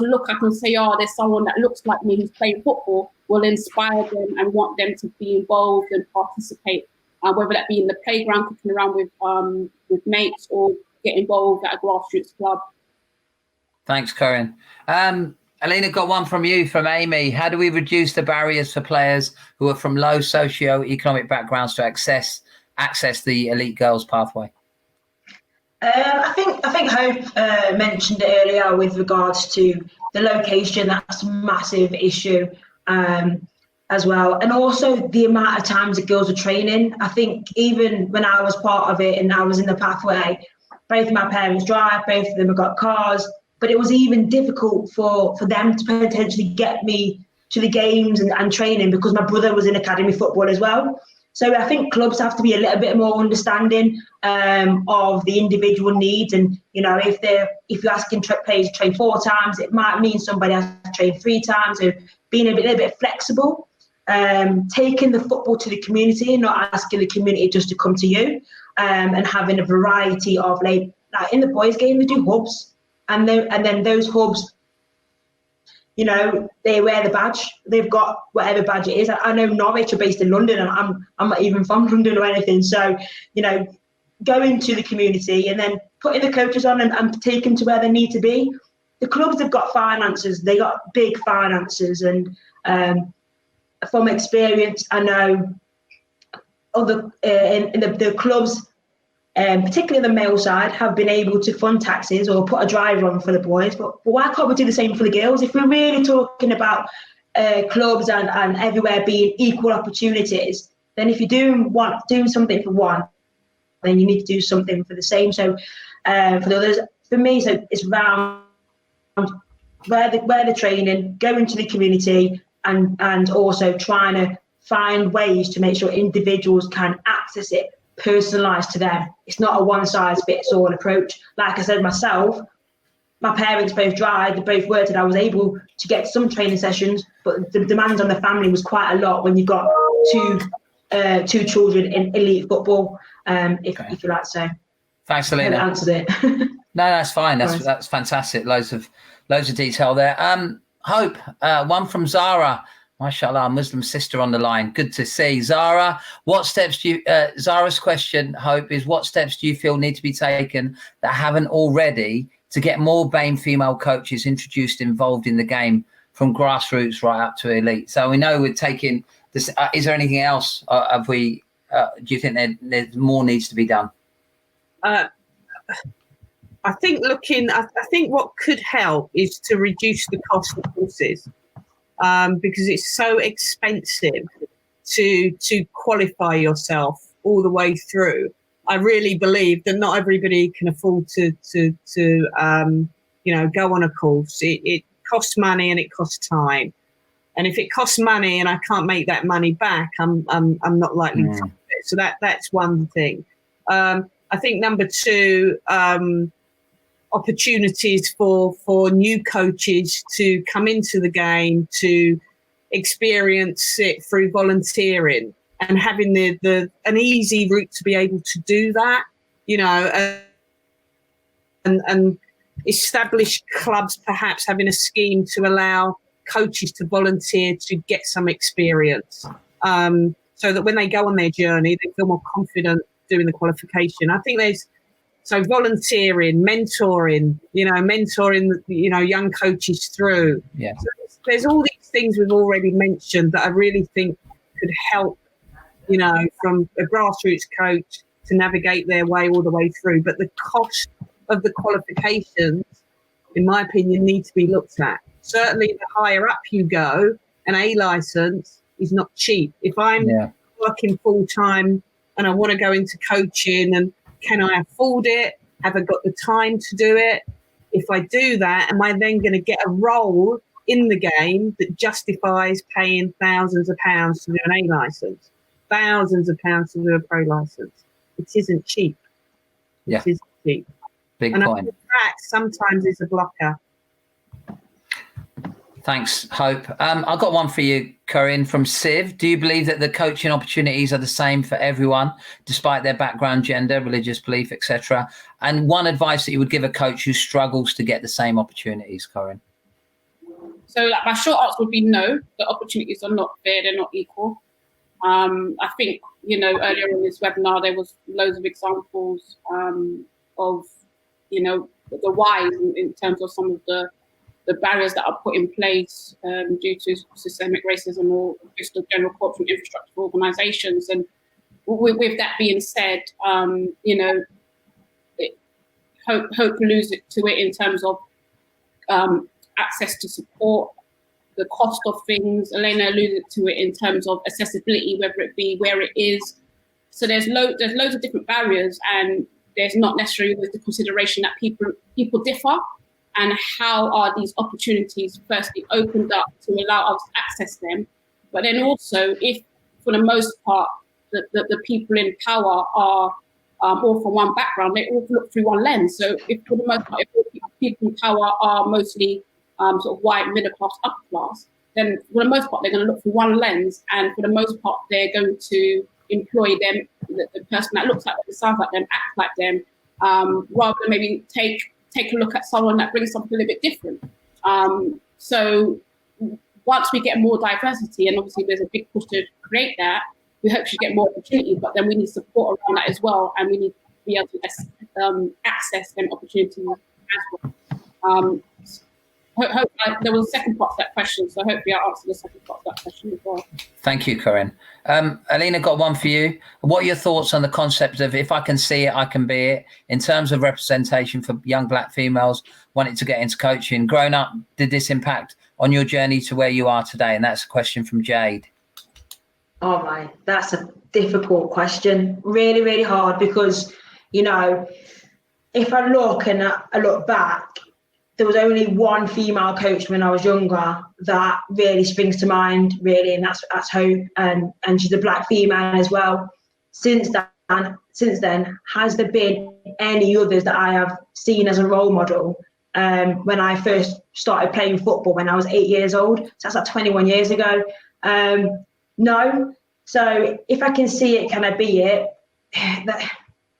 look up and say, there's someone that looks like me who's playing football, will inspire them and want them to be involved and participate, whether that be in the playground, kicking around with mates, or get involved at a grassroots club. Thanks, Coreen. Alena, got one from you, from Amy. How do we reduce the barriers for players who are from low socio-economic backgrounds to access the elite girls pathway? I think Hope mentioned it earlier with regards to the location. That's a massive issue as well, and also the amount of times that girls are training. I think even when I was part of it and I was in the pathway, both my parents drive, both of them have got cars, but it was even difficult for them to potentially get me to the games and training because my brother was in academy football as well. So I think clubs have to be a little bit more understanding of the individual needs. And, if you're asking players to train 4 times, it might mean somebody has to train 3 times. So being a little bit flexible, taking the football to the community, not asking the community just to come to you, and having a variety of, like in the boys' game, they do hubs, and then those hubs, you know, they wear the badge. They've got whatever badge it is. I know Norwich are based in London, and I'm not even from London or anything. So, you know, going to the community and then putting the coaches on and taking them to where they need to be. The clubs have got finances. They got big finances, and from experience, I know other in the clubs, particularly the male side, have been able to fund taxes or put a driver on for the boys. But why can't we do the same for the girls? If we're really talking about clubs and everywhere being equal opportunities, then if you're doing something for one, then you need to do something for the same. So for the others, for me, so it's round where the training, going to the community, and also trying to find ways to make sure individuals can access it personalised to them. It's not a one-size-fits-all approach. Like I said myself, my parents both drive, they both worked, and I was able to get some training sessions, but the demands on the family was quite a lot when you've got two children in elite football, if you like to say. Thanks, Alena. I answered it. No, that's fine. That's fantastic. Loads of detail there. Hope, one from Zara. MashaAllah, our Muslim sister on the line. Good to see. Zara, Zara's question, Hope, is what steps do you feel need to be taken that haven't already to get more BAME female coaches introduced, involved in the game from grassroots right up to elite? So we know we're taking this. Is there anything else? Do you think there's more needs to be done? I think I think what could help is to reduce the cost of courses. Because it's so expensive to qualify yourself all the way through. I really believe that not everybody can afford to go on a course. It costs money and it costs time. And if it costs money and I can't make that money back, I'm not likely to do it. So that's one thing. I think number two, opportunities for new coaches to come into the game, to experience it through volunteering and having an easy route to be able to do that, you know, and established clubs perhaps having a scheme to allow coaches to volunteer to get some experience, so that when they go on their journey, they feel more confident doing the qualification. I think so volunteering, mentoring, young coaches through. Yeah. So there's all these things we've already mentioned that I really think could help, from a grassroots coach to navigate their way all the way through. But the cost of the qualifications, in my opinion, need to be looked at. Certainly the higher up you go, an A licence is not cheap. If I'm working full time and I want to go into coaching, and can I afford it? Have I got the time to do it? If I do that, am I then going to get a role in the game that justifies paying thousands of pounds to do an A licence, thousands of pounds to do a pro licence? It isn't cheap. Yeah. It isn't cheap. Big and point. I think that sometimes is a blocker. Thanks, Hope. I've got one for you, Coreen, from Civ. Do you believe that the coaching opportunities are the same for everyone, despite their background, gender, religious belief, etc.? And one advice that you would give a coach who struggles to get the same opportunities, Coreen? So my short answer would be no. The opportunities are not fair. They're not equal. I think, earlier in this webinar, there was loads of examples of, the whys in terms of some of the barriers that are put in place due to systemic racism or just the general corporate infrastructure for organisations. And with that being said, Hope lose it to it in terms of access to support, the cost of things. Alena alluded to it in terms of accessibility, whether it be where it is. So there's loads of different barriers, and there's not necessarily always the consideration that people differ. And how are these opportunities firstly opened up to allow us to access them? But then also, if for the most part, the people in power are all from one background, they all look through one lens. So if for the most part, if people in power are mostly sort of white, middle class, upper class, then for the most part, they're going to look through one lens. And for the most part, they're going to employ them, the person that looks like them, sounds like them, acts like them, rather than maybe take a look at someone that brings something a little bit different. So once we get more diversity, and obviously there's a big push to create that, we hope to get more opportunities, but then we need support around that as well, and we need to be able to access them opportunities as well. There was a second part to that question, so hopefully I answered the second part of that question as well. Thank you, Coreen. Alena, got one for you. What are your thoughts on the concept of if I can see it, I can be it, in terms of representation for young black females wanting to get into coaching? Growing up, did this impact on your journey to where you are today? And that's a question from Jade. Oh my, that's a difficult question. Really, really hard, because, you know, if I look back, there was only one female coach when I was younger that really springs to mind, really, and that's Hope, and she's a black female as well. Since then, has there been any others that I have seen as a role model? When I first started playing football when I was 8 years old, so that's like 21 years ago. No. So if I can see it, can I be it?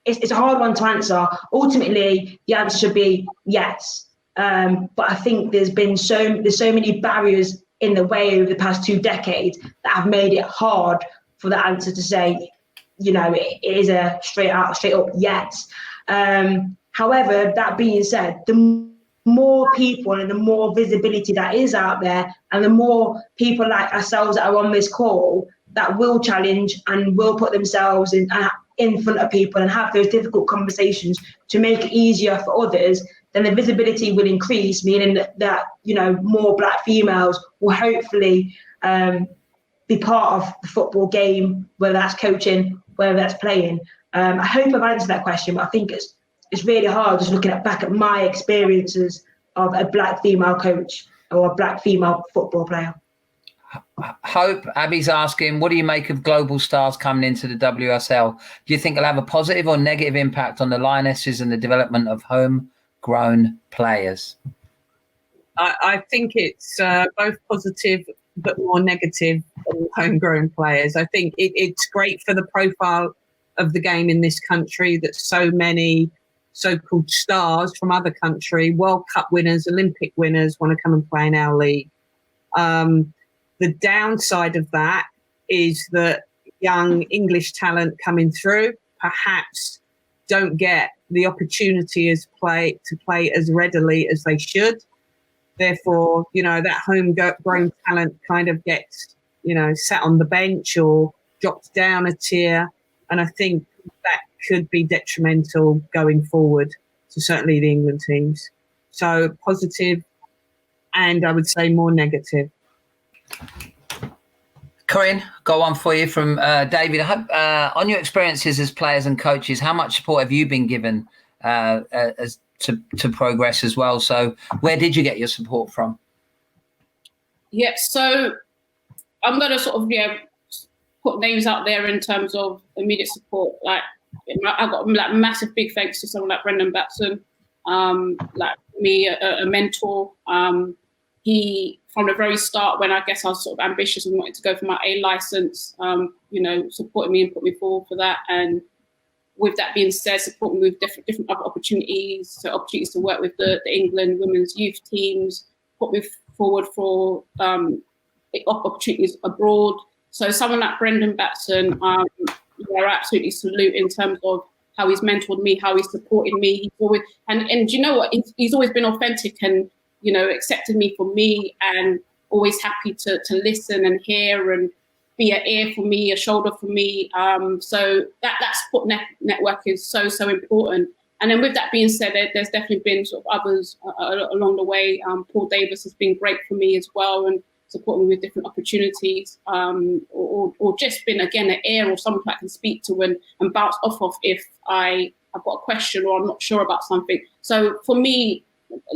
It's a hard one to answer. Ultimately, the answer should be yes. But I think there's so many barriers in the way over the past 2 decades that have made it hard for the answer to say, you know, it is a straight up yes. However, that being said, the more people and the more visibility that is out there, and the more people like ourselves that are on this call that will challenge and will put themselves in front of people and have those difficult conversations to make it easier for others, then the visibility will increase, meaning that you know, more black females will hopefully be part of the football game, whether that's coaching, whether that's playing. I hope I've answered that question, but I think it's really hard just looking back at my experiences of a black female coach or a black female football player. Hope, Abby's asking, what do you make of global stars coming into the WSL? Do you think it'll have a positive or negative impact on the Lionesses and the development of homegrown players? I think it's both positive but more negative for homegrown players. I think it's great for the profile of the game in this country that so many so-called stars from other country, World Cup winners, Olympic winners, want to come and play in our league. The downside of that is that young English talent coming through perhaps don't get the opportunity to play as readily as they should. Therefore, you know, that homegrown talent kind of gets, you know, sat on the bench or dropped down a tier. And I think that could be detrimental going forward to certainly the England teams. So positive, and I would say more negative. Coreen, got one for you from David. On your experiences as players and coaches, how much support have you been given to progress as well? So where did you get your support from? Yeah, so I'm going to sort of put names out there in terms of immediate support. Like, I got like massive big thanks to someone like Brendan Batson, like me, a mentor. He, from the very start, when I guess I was sort of ambitious and wanted to go for my A license, you know, supported me and put me forward for that. And with that being said, support me with different other opportunities, so opportunities to work with the England women's youth teams, put me forward for opportunities abroad. So someone like Brendan Batson, I absolutely salute in terms of how he's mentored me, how he's supported me. He's always, and you know what, he's always been authentic and, you know, accepted me for me, and always happy to listen and hear and be an ear for me, a shoulder for me. So that support network is so important. And then with that being said, there's definitely been sort of others along the way. Paul Davis has been great for me as well, and supporting me with different opportunities, or just been, again, an ear or someone I can speak to and bounce off of if I've got a question or I'm not sure about something. So for me,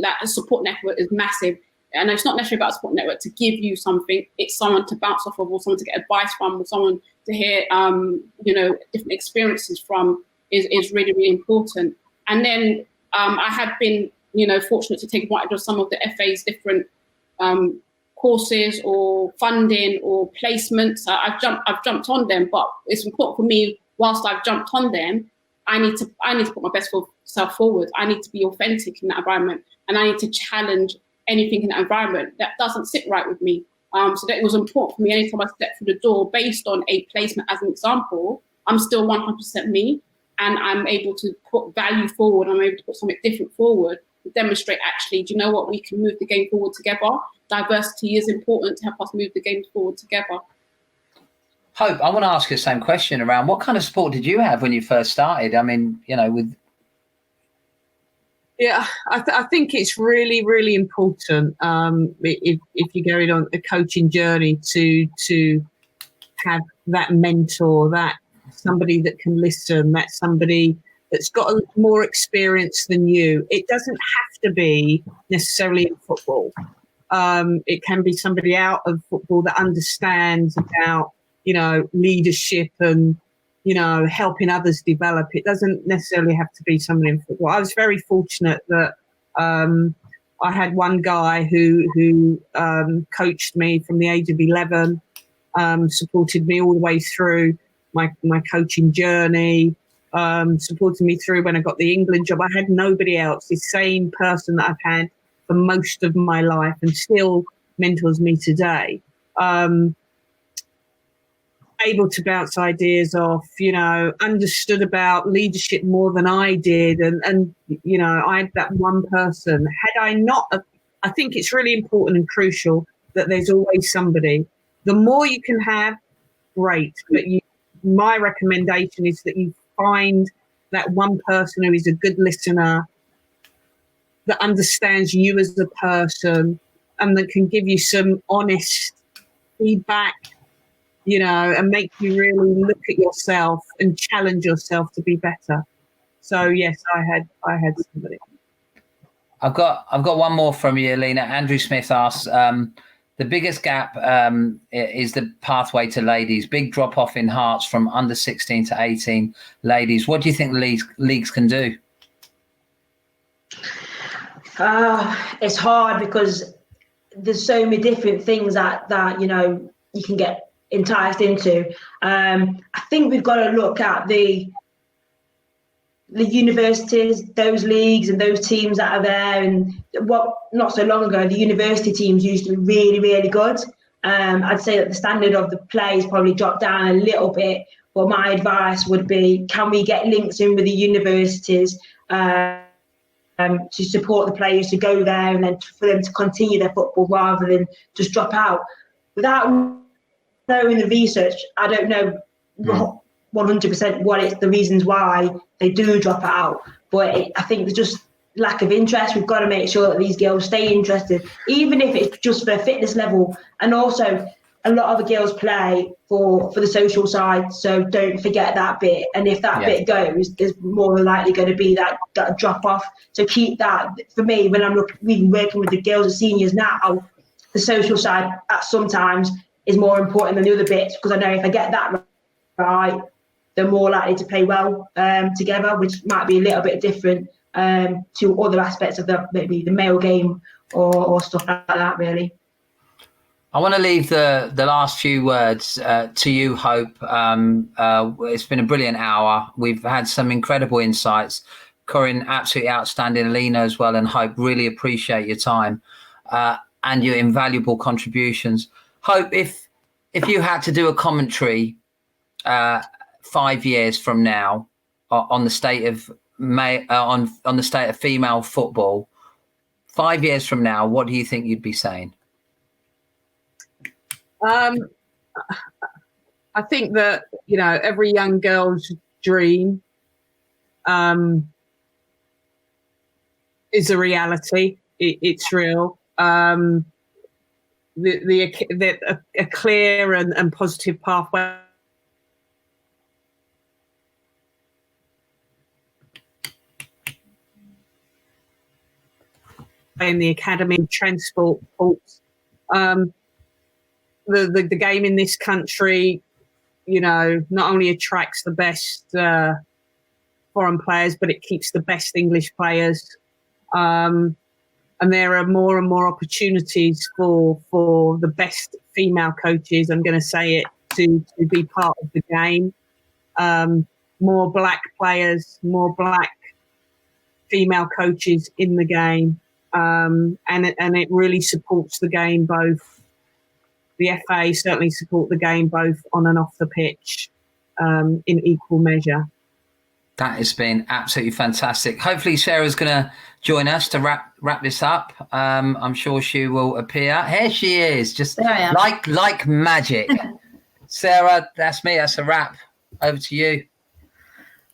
that support network is massive. And it's not necessarily about a support network to give you something. It's someone to bounce off of, or someone to get advice from, or someone to hear, you know, different experiences from is really, really important. And then I have been, you know, fortunate to take advantage of some of the FA's different courses or funding or placements. I've jumped on them, but it's important for me, whilst I've jumped on them, I need to put my best self forward. I need to be authentic in that environment, and I need to challenge anything in that environment that doesn't sit right with me. So that it was important for me. Anytime I step through the door, based on a placement as an example, I'm still 100% me, and I'm able to put value forward. I'm able to put something different forward to demonstrate, actually, do you know what? We can move the game forward together. Diversity is important to help us move the game forward together. Hope, I want to ask you the same question around what kind of support did you have when you first started? I mean, with... Yeah, I think it's really, really important if you're going on a coaching journey to have that mentor, that somebody that can listen, that somebody that's got more experience than you. It doesn't have to be necessarily in football. It can be somebody out of football that understands about, leadership and, helping others develop. It doesn't necessarily have to be someone in football. I was very fortunate that I had one guy who coached me from the age of 11, supported me all the way through my coaching journey, supported me through when I got the England job. I had nobody else, the same person that I've had for most of my life and still mentors me today. Able to bounce ideas off, understood about leadership more than I did. And I had that one person. Had I not, I think it's really important and crucial that there's always somebody. The more you can have, great. But my recommendation is that you find that one person who is a good listener, that understands you as a person, and that can give you some honest feedback, and make you really look at yourself and challenge yourself to be better. So yes, I had somebody. I've got one more from you, Alena. Andrew Smith asks, the biggest gap is the pathway to ladies. Big drop off in hearts from under 16 to 18 ladies. What do you think the leagues can do? It's hard because there's so many different things that you can get enticed into. I think we've got to look at the universities, those leagues and those teams that are there. And not so long ago, the university teams used to be really, really good. I'd say that the standard of the play has probably dropped down a little bit. But my advice would be, can we get links in with the universities to support the players to go there and then for them to continue their football rather than just drop out? Without knowing the research, I don't know 100% what it's the reasons why they do drop out. But I think there's just lack of interest. We've got to make sure that these girls stay interested, even if it's just for a fitness level. And also, a lot of the girls play for the social side, so don't forget that bit. And if that bit goes, there's more than likely going to be that drop off. So keep that. For me, when I'm working with the girls and seniors now, the social side at sometimes is more important than the other bits, because I know if I get that right, they're more likely to play well together, which might be a little bit different to other aspects of maybe the male game or stuff like that, really. I want to leave the last few words to you, Hope. It's been a brilliant hour. We've had some incredible insights. Coreen, absolutely outstanding. Alena as well, and Hope, really appreciate your time and your invaluable contributions. Hope, if you had to do a commentary 5 years from now on the state of on the state of female football, 5 years from now, what do you think you'd be saying? I think that every young girl's dream is a reality. It's real. A clear and positive pathway in the academy, transport, ports. The game in this country, not only attracts the best foreign players, but it keeps the best English players. And there are more and more opportunities for the best female coaches, I'm going to say it, to be part of the game. more black players, more black female coaches in the game, and it really supports the game. Both the FA certainly support the game both on and off the pitch in equal measure. That has been absolutely fantastic. Hopefully Sarah's going to join us to wrap this up. I'm sure she will appear. Here she is, just like magic. Sarah, that's me. That's a wrap. Over to you.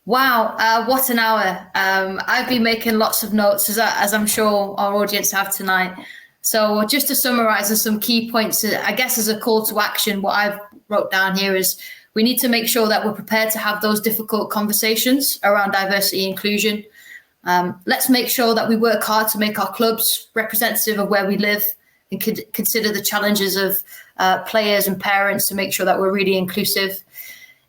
Wow, what an hour. I've been making lots of notes, as I'm sure our audience have tonight. So just to summarise some key points, I guess as a call to action, what I've wrote down here is we need to make sure that we're prepared to have those difficult conversations around diversity and inclusion. Let's make sure that we work hard to make our clubs representative of where we live and consider the challenges of players and parents to make sure that we're really inclusive.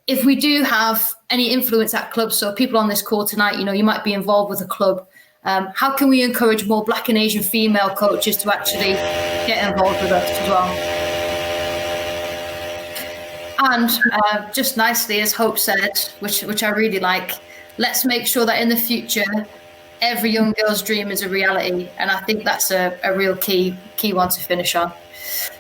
If we do have any influence at clubs, so people on this call tonight, you might be involved with a club. How can we encourage more Black and Asian female coaches to actually get involved with us as well? And just nicely, as Hope said, which I really like, let's make sure that in the future, every young girl's dream is a reality. And I think that's a real key one to finish on.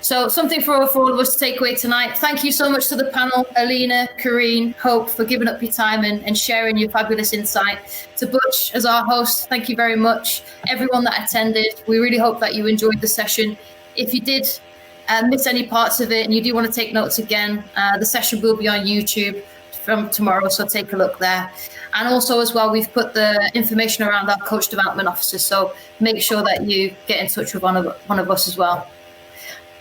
So something for all of us to take away tonight. Thank you so much to the panel, Alena, Coreen, Hope, for giving up your time and sharing your fabulous insight. To Butch, as our host, thank you very much. Everyone that attended, we really hope that you enjoyed the session. If you did miss any parts of it and you do want to take notes again, the session will be on YouTube from tomorrow, so take a look there. And also as well, we've put the information around our coach development officers, so make sure that you get in touch with one of us as well.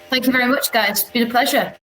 Thank you very much, guys. It's been a pleasure.